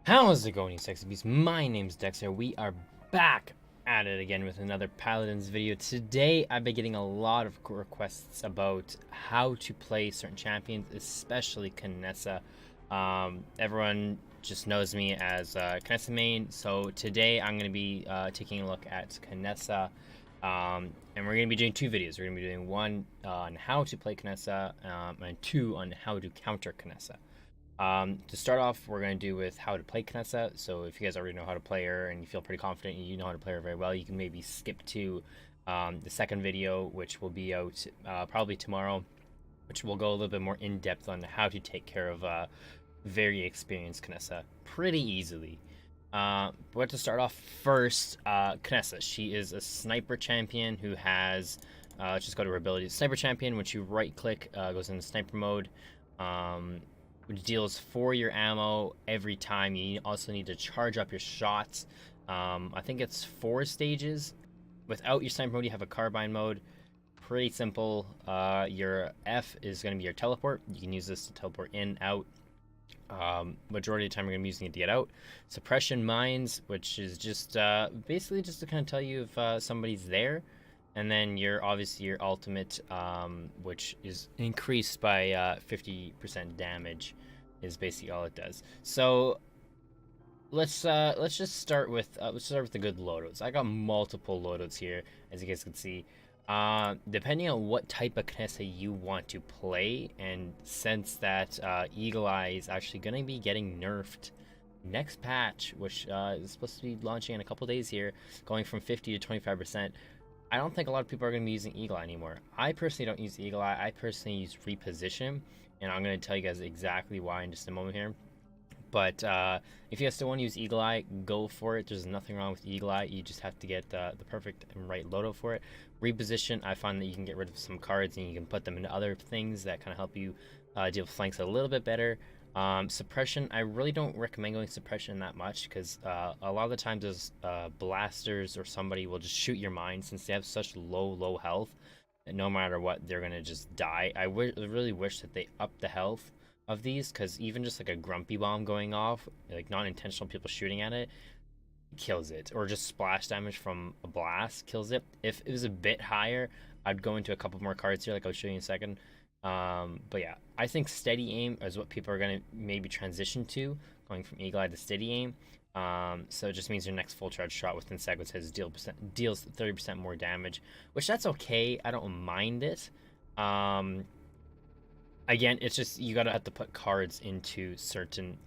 How's it going, you sexy beasts? My name's Dexter. We are back at it again with another Paladins video. Today, I've been getting a lot of requests about how to play certain champions, especially Kinessa. Everyone just knows me as Kinessa main, so today I'm going to be taking a look at Kinessa. And we're going to be doing two videos. We're going to be doing one on how to play Kinessa, and two on how to counter Kinessa. To start off, we're going to do with how to play Kinessa. So if you guys already know how to play her and you feel pretty confident and you know how to play her very well, you can maybe skip to the second video, which will be out probably tomorrow, which will go a little bit more in depth on how to take care of very experienced Kinessa pretty easily. But to start off first, Kinessa, she is a sniper champion who has, let's just go to her abilities. Sniper champion, when you right click, goes into sniper mode. Which deals 4 your ammo every time. You also need to charge up your shots. I think it's 4 stages. Without your sniper mode, you have a carbine mode. Pretty simple. Your F is going to be your teleport. You can use this to teleport in, out. Majority of the time, you're going to be using it to get out. Suppression mines, which is just basically just to kind of tell you if somebody's there. And then obviously your ultimate, which is increased by 50% damage, is basically all it does. So let's just start with the good loadouts. I got multiple loadouts here, as you guys can see. Depending on what type of Kinessa you want to play, and since that Eagle Eye is actually going to be getting nerfed next patch, which is supposed to be launching in a couple days here, going from 50 to 25%. I don't think a lot of people are going to be using Eagle Eye anymore. I personally don't use Eagle Eye. I personally use Reposition, and I'm going to tell you guys exactly why in just a moment here. But if you guys still want to use Eagle Eye, go for it. There's nothing wrong with Eagle Eye. You just have to get the perfect and right loadout for it. Reposition, I find that you can get rid of some cards and you can put them into other things that kind of help you deal with flanks a little bit better. Suppression, I really don't recommend going suppression that much because a lot of the times those blasters or somebody will just shoot your mine since they have such low health. And no matter what, they're going to just die. I really wish that they up the health of these, because even just like a grumpy bomb going off, like non-intentional people shooting at it, kills it. Or just splash damage from a blast kills it. If it was a bit higher, I'd go into a couple more cards here, like I'll show you in a second. But yeah, I think steady aim is what people are going to maybe transition to, going from Eagle Eye to steady aim. So it just means your next full charge shot within seconds deals 30% more damage, which that's okay. I don't mind it. Again, it's just you gotta have to put cards into certain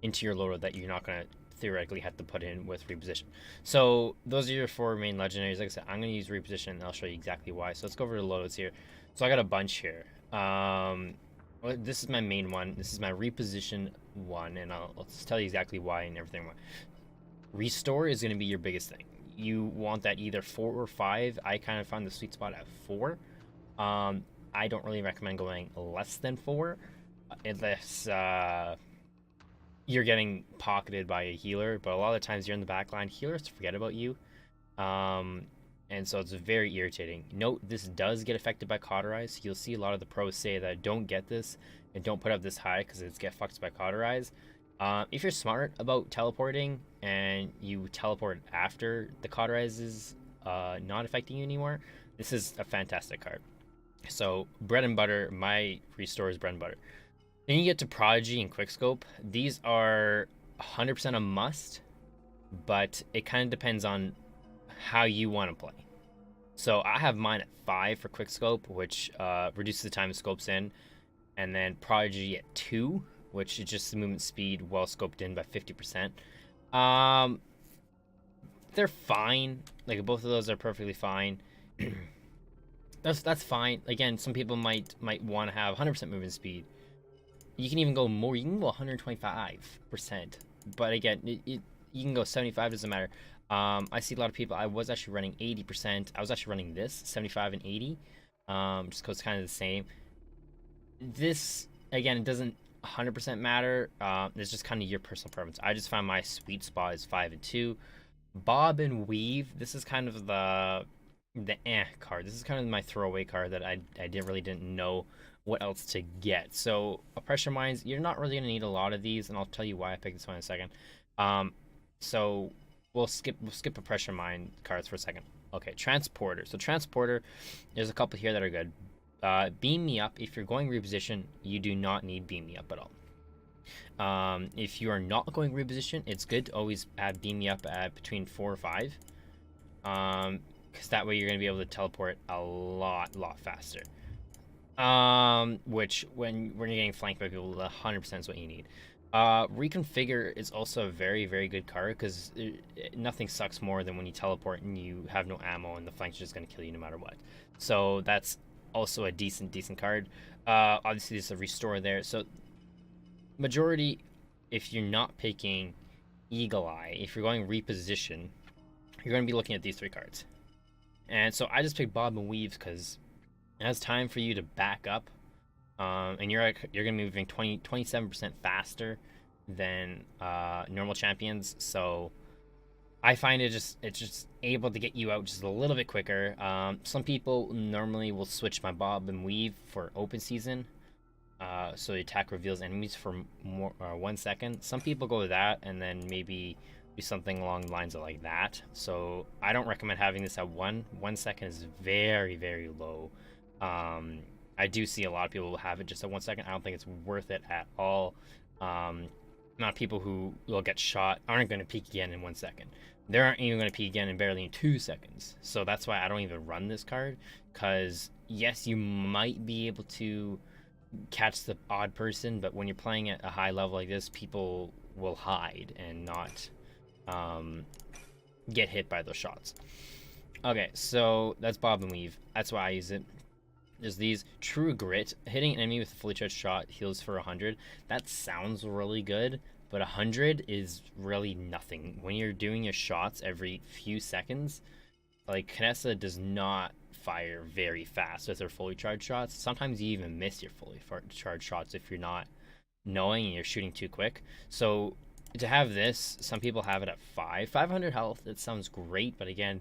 into your loadout that you're not gonna theoretically have to put in with reposition. So those are your 4 main legendaries. Like I said, I'm gonna use reposition and I'll show you exactly why. So let's go over to the loadouts here. So I got a bunch here. This is my main one. This is my reposition one, and I'll just tell you exactly why and everything. Restore is gonna be your biggest thing. You want that either 4 or 5. I kind of found the sweet spot at 4. I don't really recommend going less than 4 unless you're getting pocketed by a healer, but a lot of times you're in the back line, healers forget about you. And so it's very irritating. Note, this does get affected by cauterize. You'll see a lot of the pros say that don't get this and don't put up this high because it's get fucked by cauterize. If you're smart about teleporting and you teleport after the cauterize is not affecting you anymore, this is a fantastic card. So bread and butter, my restore is bread and butter. Then you get to Prodigy and Quickscope. These are 100% a must, but it kind of depends on how you want to play. So I have mine at 5 for Quickscope, which reduces the time it scopes in, and then Prodigy at 2, which is just the movement speed well scoped in by 50%. They're fine. Like both of those are perfectly fine. That's fine. Again, some people might want to have 100% movement speed. You can even go more. You can go 125%. But again, you can go 75. Doesn't matter. I see a lot of people. I was actually running 80%. I was actually running this 75 and 80. Just because it's kind of the same. This again, it doesn't 100% matter. It's just kind of your personal preference. I just found my sweet spot is 5 and 2. Bob and Weave. This is kind of the card. This is kind of my throwaway card that I didn't know what else to get. So oppression mines, you're not really gonna need a lot of these, and I'll tell you why I picked this one in a second. Um, so we'll skip oppression mine cards for a second. Okay, transporter. So transporter, there's a couple here that are good. Beam me up. If you're going reposition, you do not need beam me up at all. If you are not going reposition, it's good to always add beam me up at between 4 or 5. Because that way you're gonna be able to teleport a lot faster. Which when you're getting flanked by people, 100% is what you need. Reconfigure is also a very good card because nothing sucks more than when you teleport and you have no ammo and the flank's just gonna kill you no matter what. So that's also a decent card. Obviously there's a restore there. So majority, if you're not picking Eagle Eye, if you're going reposition, you're gonna be looking at these 3 cards. And so I just picked Bob and Weave because it has time for you to back up, and you're gonna be moving 27% faster than normal champions. So I find it's just able to get you out just a little bit quicker. Some people normally will switch my Bob and Weave for open season, so the attack reveals enemies for more 1 second. Some people go with that and then maybe do something along the lines of like that. So I don't recommend having this at 1 second is very low. I do see a lot of people have it just at 1 second. I don't think it's worth it at all. Amount of people who will get shot aren't going to peek again in 1 second. They aren't even going to peek again in barely in 2 seconds. So that's why I don't even run this card. Because yes, you might be able to catch the odd person, but when you're playing at a high level like this, people will hide and not get hit by those shots. Okay, so that's Bob and Weave. That's why I use it. There's these True Grit. Hitting an enemy with a fully charged shot heals for 100. That sounds really good, but 100 is really nothing. When you're doing your shots every few seconds, like Kinessa does not fire very fast with her fully charged shots. Sometimes you even miss your fully charged shots if you're not knowing and you're shooting too quick. So to have this, some people have it at 500 health. It sounds great, but again,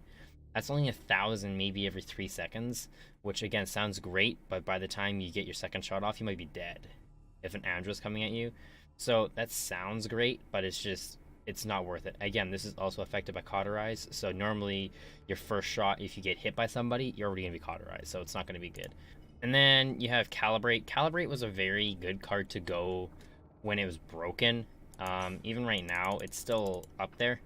that's only 1,000 maybe every 3 seconds, which again sounds great, but by the time you get your second shot off, you might be dead if an Andra's coming at you. So that sounds great, but it's not worth it. Again, this is also affected by cauterize, so normally your first shot, if you get hit by somebody, you're already gonna be cauterized, so it's not gonna be good. And then you have Calibrate. Calibrate was a very good card to go when it was broken. Even right now, it's still up there.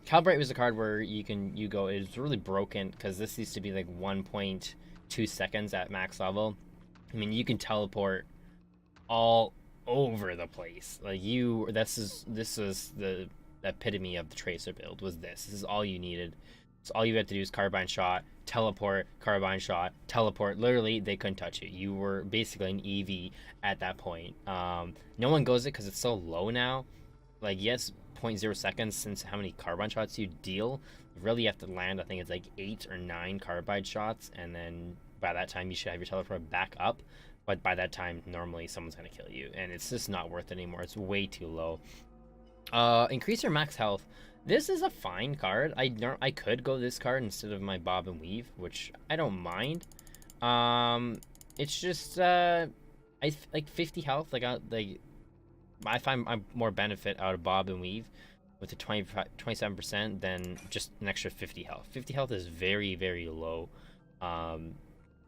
Calibrate was a card where you go, it's really broken because this used to be like 1.2 seconds at max level. I mean, you can teleport all over the place. Like this is the epitome of the tracer build. This is all you needed. So all you had to do is carbine shot, teleport, carbine shot, teleport. Literally, they couldn't touch it. You were basically an EV at that point. No one goes it because it's so low now. Like, yes, 0.0 seconds since how many carbine shots you deal. Really, you have to land, I think it's like 8 or 9 carbine shots, and then by that time, you should have your teleport back up. But by that time, normally someone's going to kill you, and it's just not worth it anymore. It's way too low. Increase your max health. This is a fine card. I could go this card instead of my Bob and Weave, which I don't mind. It's just like 50 health. I find I'm more benefit out of Bob and Weave with the 27% than just an extra 50 health. 50 health is very low. A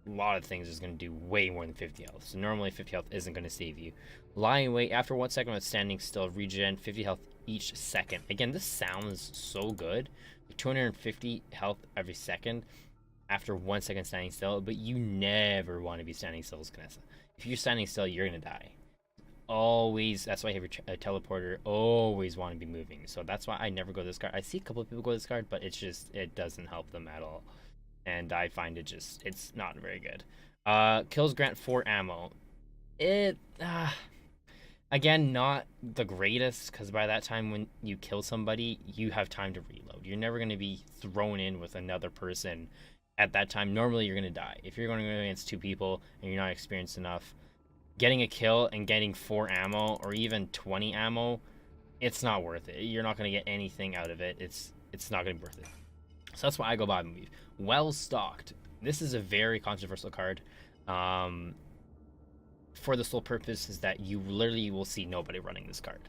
lot of things is going to do way more than 50 health. So normally 50 health isn't going to save you. Lying wait after 1 second with standing still, regen 50 health each second. Again, this sounds so good. 250 health every second after 1 second standing still, but you never want to be standing still as Kinessa. If you're standing still, you're going to die. Always, that's why you have your teleporter. Always want to be moving. So that's why I never go this card. I see a couple of people go this card, but it doesn't help them at all. And I find it's not very good. Kills grant 4 ammo. Again, not the greatest, because by that time when you kill somebody, you have time to reload. You're never going to be thrown in with another person at that time. Normally, you're going to die. If you're going to go against 2 people and you're not experienced enough, getting a kill and getting 4 ammo or even 20 ammo, it's not worth it. You're not going to get anything out of it. It's not going to be worth it. So that's why I go Bob and Weave. Well stocked. This is a very controversial card. For the sole purpose is that you literally will see nobody running this card.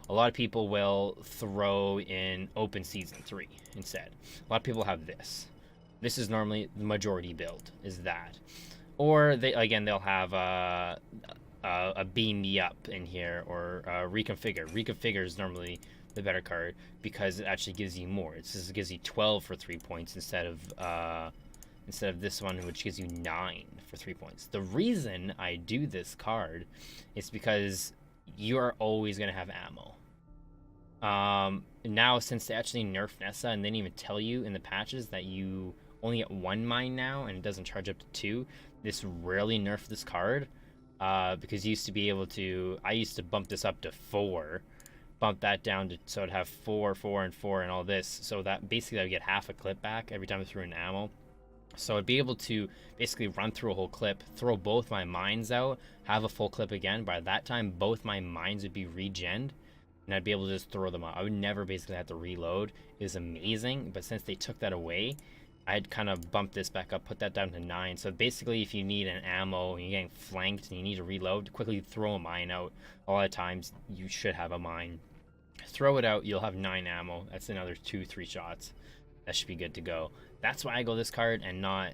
A lot of people will throw in Open Season 3 instead. A lot of people have this. This is normally the majority build, is that. Or they'll have a Beam Me Up in here, or Reconfigure. Reconfigure is normally the better card because it actually gives you more. It gives you 12 for 3 points instead of this one, which gives you 9 for 3 points. The reason I do this card is because you are always going to have ammo. Now, since they actually nerfed Nessa and they didn't even tell you in the patches that you only get 1 mine now and it doesn't charge up to 2, this really nerfed this card. Because you used to be able to, I used to bump this up to 4, bump that down to, so I'd have 4, 4, and 4, and all this. So that basically I would get half a clip back every time I threw in ammo. So I'd be able to basically run through a whole clip, throw both my mines out, have a full clip again. By that time, both my mines would be regened, and I'd be able to just throw them out. I would never basically have to reload. It was amazing, but since they took that away, I'd kind of bump this back up, put that down to 9. So basically, if you need an ammo and you're getting flanked and you need to reload, quickly throw a mine out. A lot of times, you should have a mine. Throw it out, you'll have 9 ammo. That's another 2-3 shots. That should be good to go. That's why I go this card and not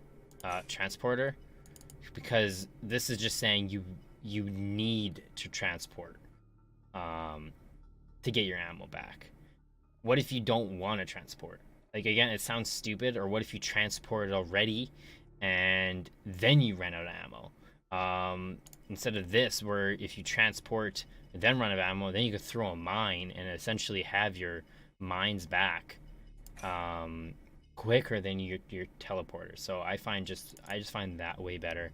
Transporter, because this is just saying you need to transport to get your ammo back. What if you don't want to transport? Like, again, it sounds stupid. Or what if you transported already and then you ran out of ammo? Instead of this, where if you transport and then run out of ammo, then you could throw a mine and essentially have your mines back quicker than your teleporter. So I just find that way better.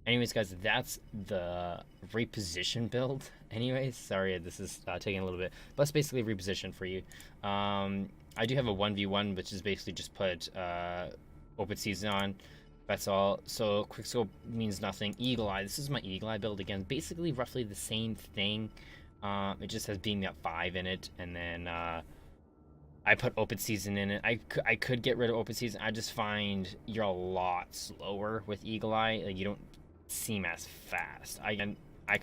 Anyways, guys, that's the reposition build. Anyways, sorry, this is taking a little bit, but it's basically reposition for you. I do have a 1v1, which is basically just put Open Season on. That's all. So Quickscope means nothing. Eagle Eye. This is my Eagle Eye build again. Basically, roughly the same thing. It just has Beam Me Up 5 in it, and then I put Open Season in it. I could get rid of Open Season. I just find you're a lot slower with Eagle Eye. Like, you don't seem as fast. I can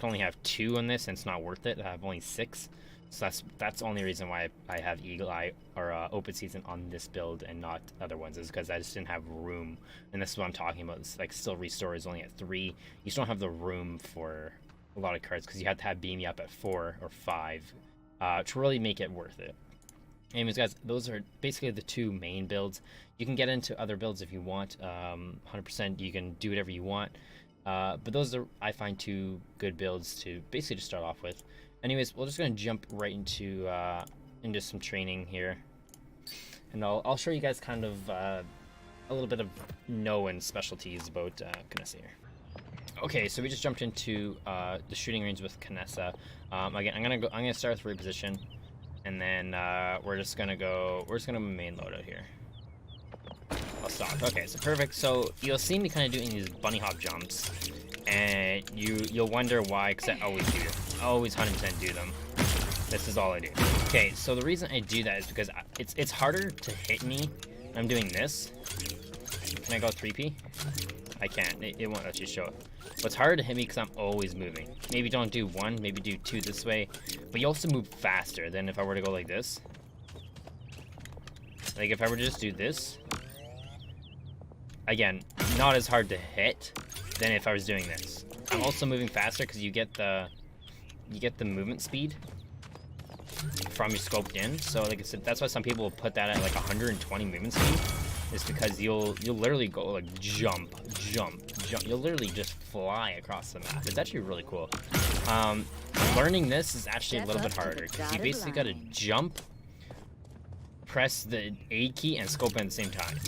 only have 2 on this, and it's not worth it. I have only 6. So that's the only reason why I have Eagle Eye or Open Season on this build and not other ones, is because I just didn't have room. And this is what I'm talking about. It's like, still Restore is only at 3. You just don't have the room for a lot of cards because you have to have Beam Me Up at 4 or 5 to really make it worth it. Anyways, guys, those are basically the 2 main builds. You can get into other builds if you want. 100%, you can do whatever you want. But those are, I find, 2 good builds to basically just start off with. Anyways, we're just gonna jump right into some training here, and I'll show you guys kind of a little bit of knowing specialties about Kinessa here. Okay, so we just jumped into the shooting range with Kinessa. Again, I'm gonna start with reposition, and then we're just gonna main loadout here. I'll stop. Okay, so perfect. So you'll see me kind of doing these bunny hop jumps, and you'll wonder why, because I always do them. I always 100% do them. This is all I do. Okay, so the reason I do that is because it's harder to hit me when I'm doing this. Can I go 3P? I can't. It won't let you show it. But it's harder to hit me because I'm always moving. Maybe don't do 1, maybe do 2 this way. But you also move faster than if I were to go like this. Like, if I were to just do this. Again, not as hard to hit than if I was doing this. I'm also moving faster because you get the movement speed from your scoped in. So like I said, that's why some people will put that at like 120 movement speed, is because you'll literally go like jump. You'll literally just fly across the map. It's actually really cool. Learning this is actually a little bit harder because you basically got to jump, press the A key, and scope in at the same time.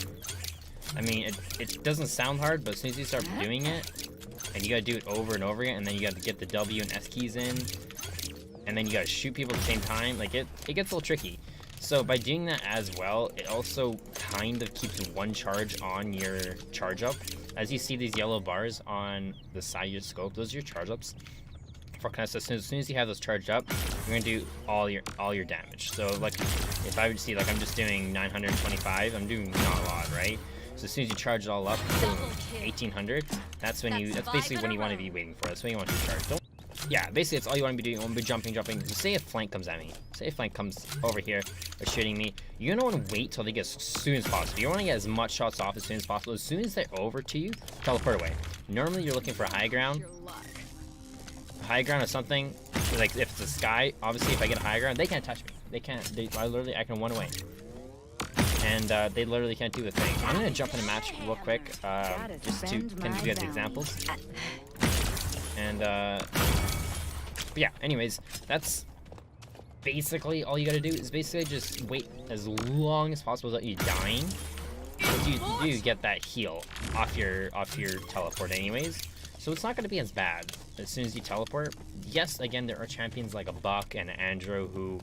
I mean, it doesn't sound hard, but as soon as you start doing it, and you gotta do it over and over again, and then you gotta get the W and S keys in, and then you gotta shoot people at the same time, like it gets a little tricky. So by doing that as well, it also kind of keeps 1 charge on your charge up. As you see these yellow bars on the side of your scope, those are your charge ups. For Kinessa, as soon as you have those charged up, you're gonna do all your damage. So like, if I would see, like, I'm just doing 925, I'm doing not a lot, right? So as soon as you charge it all up, 1800. That's basically when you want to be waiting for. That's when you want to charge. Yeah, basically it's all you want to be doing. You want to be jumping. So say a flank comes at me. Say a flank comes over here or shooting me. You're gonna want to wait till they get as soon as possible. You want to get as much shots off as soon as possible. As soon as they're over to you, teleport away. Normally you're looking for high ground. High ground is something like if it's a sky. Obviously, if I get a high ground, they can't touch me. They can't. I can run away. And they literally can't do a thing. I'm gonna jump in a match real quick, just to kind of give you guys examples. And but yeah, anyways, that's basically all you gotta do is basically just wait as long as possible without you dying. Because you do get that heal off your teleport anyways. So it's not gonna be as bad as soon as you teleport. Yes, again, there are champions like a Buck and an Andrew who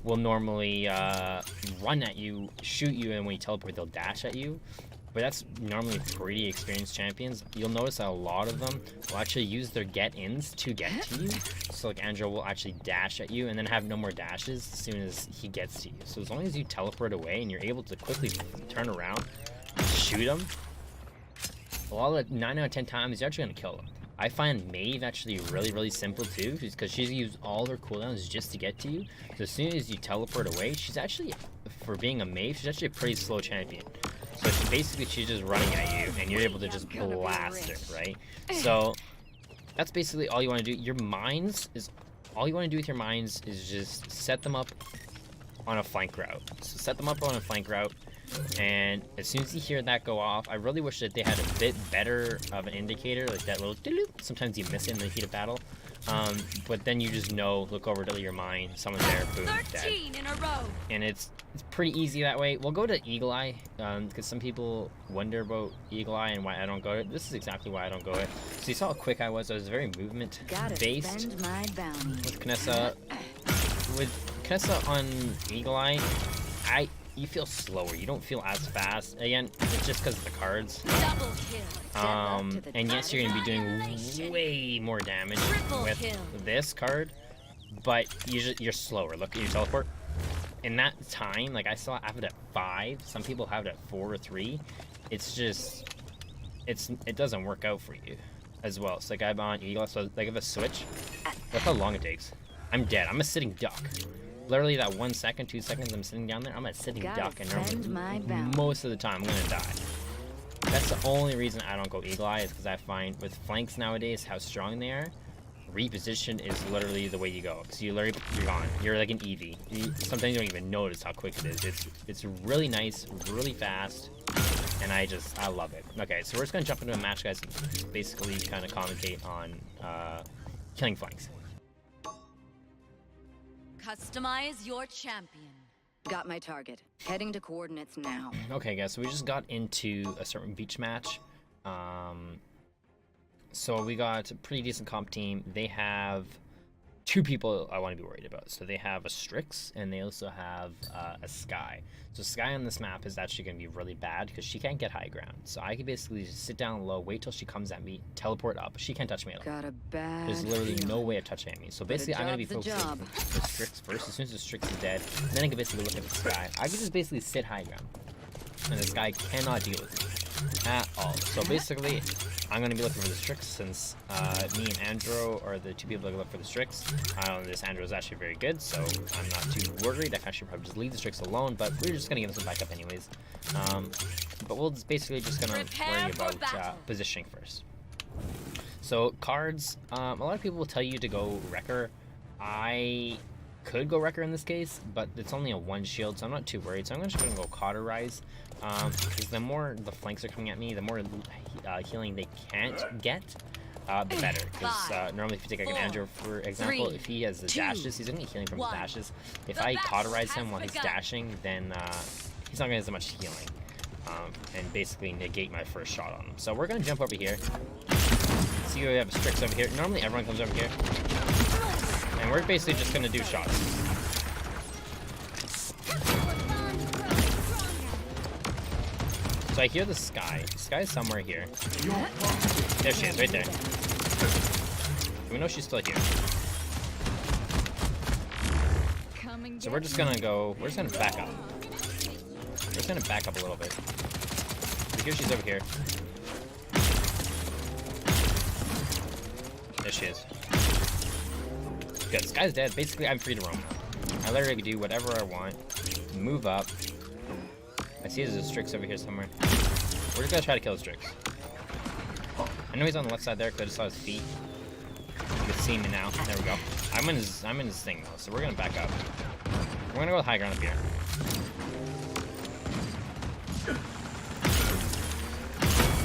will normally run at you, shoot you, and when you teleport, they'll dash at you. But that's normally pretty experienced champions. You'll notice that a lot of them will actually use their get-ins to get to you. So like Andrew will actually dash at you and then have no more dashes as soon as he gets to you. So as long as you teleport away and you're able to quickly turn around, shoot him, a lot of 9 out of 10 times you're actually gonna kill them. I find Maeve actually really simple too, because she's used all her cooldowns just to get to you. So as soon as you teleport away, she's actually, for being a Maeve, she's actually a pretty slow champion. So she's just running at you, and you're able to just blast her, right? So that's basically all you want to do. All you want to do with your mines is just set them up on a flank route. So set them up on a flank route, and as soon as you hear that go off, I really wish that they had a bit better of an indicator, like that little doo-doo. Sometimes you miss it in the heat of battle. But then you just know, look over to your mine, someone's there, boom, dead. In a row. And it's pretty easy that way. We'll go to Eagle Eye, because some people wonder about Eagle Eye and why I don't go it. This is exactly why I don't go it. So you saw how quick I was. I was very movement-based with Kinessa. With Kinessa on Eagle Eye, you feel slower. You don't feel as fast. Again, it's just because of the cards. And yes, you're going to be doing way more damage with this card, but you're slower. Look at your teleport. In that time, like I have it at 5. Some people have it at 4 or 3. It's just, it doesn't work out for you as well. So like I'm on Eagle, so like if I switch, look how long it takes. I'm dead. I'm a sitting duck. Literally that 1 second, 2 seconds I'm sitting down there, I'm a sitting duck, and normally most of the time I'm gonna die. That's the only reason I don't go Eagle Eye, is because I find with flanks nowadays how strong they are. Reposition is literally the way you go. So you're gone. You're like an Eevee. Sometimes you don't even notice how quick it is. It's really nice, really fast, and I love it. Okay, so we're just gonna jump into a match, guys, and basically kind of commentate on killing flanks. Customize your champion. Got my target. Heading to coordinates now. Okay, guys, so we just got into a certain beach match. So we got a pretty decent comp team. They have 2 people I want to be worried about. So they have a Strix, and they also have a Skye. So Skye on this map is actually going to be really bad because she can't get high ground. So I can basically just sit down low, wait till she comes at me, teleport up. She can't touch me at all. There's literally no way of touching me. So basically I'm going to be focusing on the Strix first. As soon as the Strix is dead, then I can basically look at the Skye. I can just basically sit high ground, and this guy cannot deal with me at all. So basically I'm going to be looking for the Strix, since me and Andrew are the 2 people that look for the Strix. This Andrew is actually very good, so I'm not too worried. I should probably just leave the Strix alone, but we're just going to give him some backup anyways. But we'll basically just going to worry about positioning first. So cards, a lot of people will tell you to go Wrecker. I could go Wrecker in this case, but it's only a 1 shield, so I'm not too worried. So I'm just going to go Cauterize, because the more the flanks are coming at me, the more healing they can't get, the better. Because normally if you take like an Andrew, for example, if he has the dashes, he's going to be healing from his dashes. If I Cauterize him while he's dashing, then he's not going to get as much healing, and basically negate my first shot on him. So we're going to jump over here. See, we have a Strix over here. Normally everyone comes over here, and we're basically just going to do shots. So I hear the Skye. Skye's somewhere here. There she is, right there. We know she's still here. So we're just gonna go, we're just gonna back up. We're just gonna back up a little bit. Here she's over here. There she is. Good. This guy's dead. Basically, I'm free to roam now. I literally can do whatever I want. Move up. I see there's a Strix over here somewhere. We're just gonna try to kill the Strix. I know he's on the left side there because I just saw his feet. You can see me now. There we go. I'm in his thing though, so we're gonna back up. We're gonna go with high ground up here.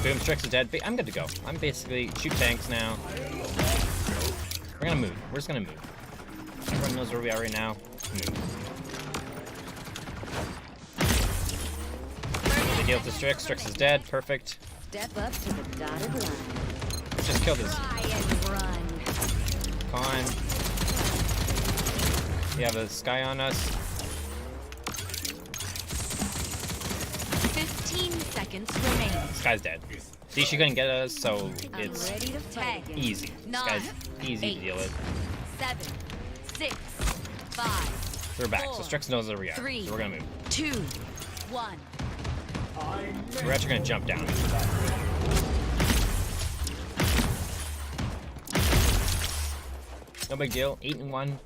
Boom, Strix is dead. I'm good to go. I'm basically shoot tanks now. We're gonna move. We're just gonna move. Everyone knows where we are right now. Move. They deal with the Strix. Strix is dead. Perfect. Step up to the dotted line. Let's just kill this Try and run. con. We have a Sky on us. 15 seconds remaining. This guy's dead. See, she couldn't get us, so it's I'm ready to fight again. easy. This guy's easy to deal with. 7, 6, 5. We're back, so 4, Strix knows where we are. 3, So we're gonna move. 2, 1. We're actually gonna jump down. No big deal. 8 and 1.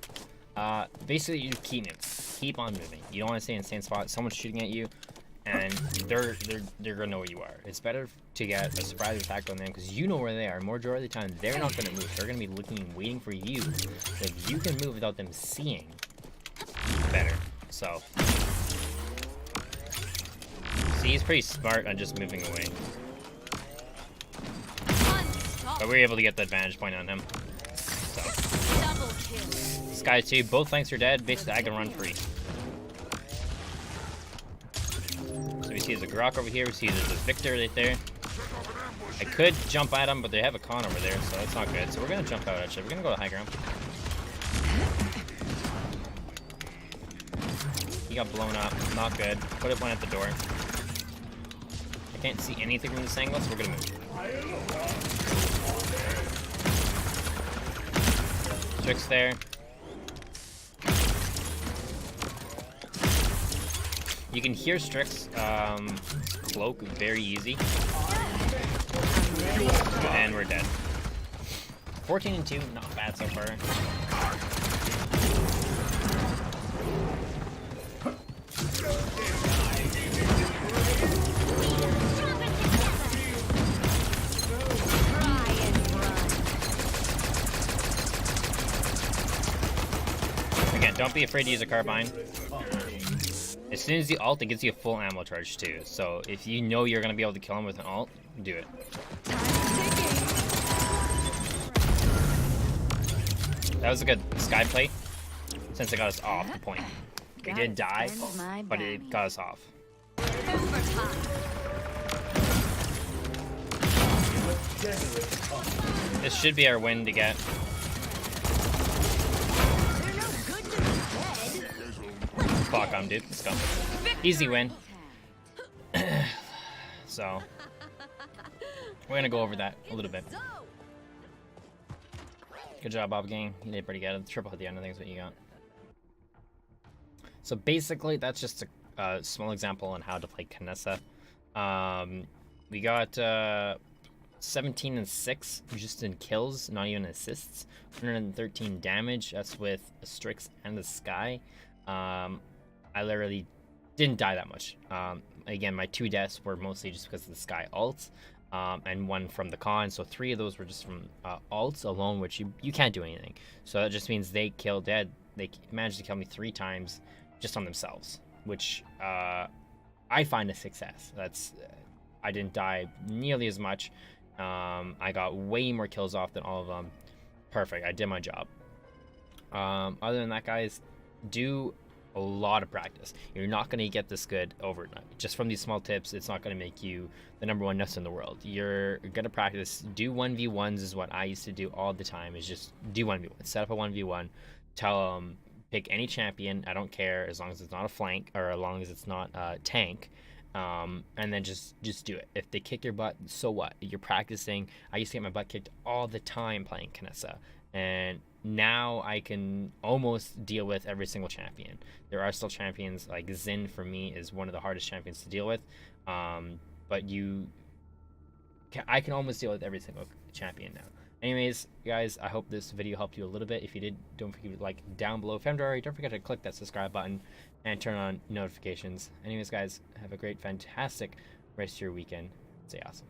Basically, you keep on moving. You don't want to stay in the same spot. Someone's shooting at you, and they're gonna know where you are. It's better to get a surprise attack on them because you know where they are. Majority of the time, they're not gonna move. They're gonna be looking and waiting for you. So if you can move without them seeing, better. So. See, he's pretty smart on just moving away. But we were able to get the advantage point on him. So. Double kill. This guy too, both flanks are dead. Basically, I can run free. So we see there's a Grok over here. We see there's a Victor right there. I could jump at him, but they have a con over there, so that's not good. So we're going to jump out, actually. We're going to go to high ground. He got blown up. Not good. Put one at the door. I can't see anything from this angle, so we're gonna move. Strix there. You can hear Strix cloak very easy. And we're dead. 14 and 2, not bad so far. Again, don't be afraid to use a carbine. As soon as you ult, it gives you a full ammo charge too. So if you know you're gonna be able to kill him with an ult, do it. That was a good sky play, since it got us off the point. We did die, but it got us off. This should be our win to get. Fuck, I'm dude. Let's go. Easy win. So, we're gonna go over that a little bit. Good job, Bob Gang. You did pretty good. Triple at the end, I think is what you got. So basically, that's just a small example on how to play Kinessa. We got 17 and 6 just in kills, not even assists. 113 damage. That's with a Strix and the Sky. I literally didn't die that much. Again, my 2 deaths were mostly just because of the Sky ults, and 1 from the con. So 3 of those were just from ults alone, which you can't do anything. So that just means they managed to kill me 3 times just on themselves, which I find a success. I didn't die nearly as much. I got way more kills off than all of them. Perfect. I did my job. Other than that, guys, do a lot of practice. You're not going to get this good overnight. Just from these small tips, it's not going to make you the #1 nuts in the world. You're going to practice. Do 1v1s is what I used to do all the time, is just do 1v1. Set up a 1v1. Tell them, pick any champion. I don't care, as long as it's not a flank, or as long as it's not a tank. And then just do it. If they kick your butt, so what? You're practicing. I used to get my butt kicked all the time playing Kinessa, and now I can almost deal with every single champion. There are still champions, like Xin for me is one of the hardest champions to deal with, but but I can almost deal with every single champion now. Anyways, guys, I hope this video helped you a little bit. If you did, don't forget to like down below. If you haven't already, don't forget to click that subscribe button and turn on notifications. Anyways, guys, have a great, fantastic rest of your weekend. Stay awesome.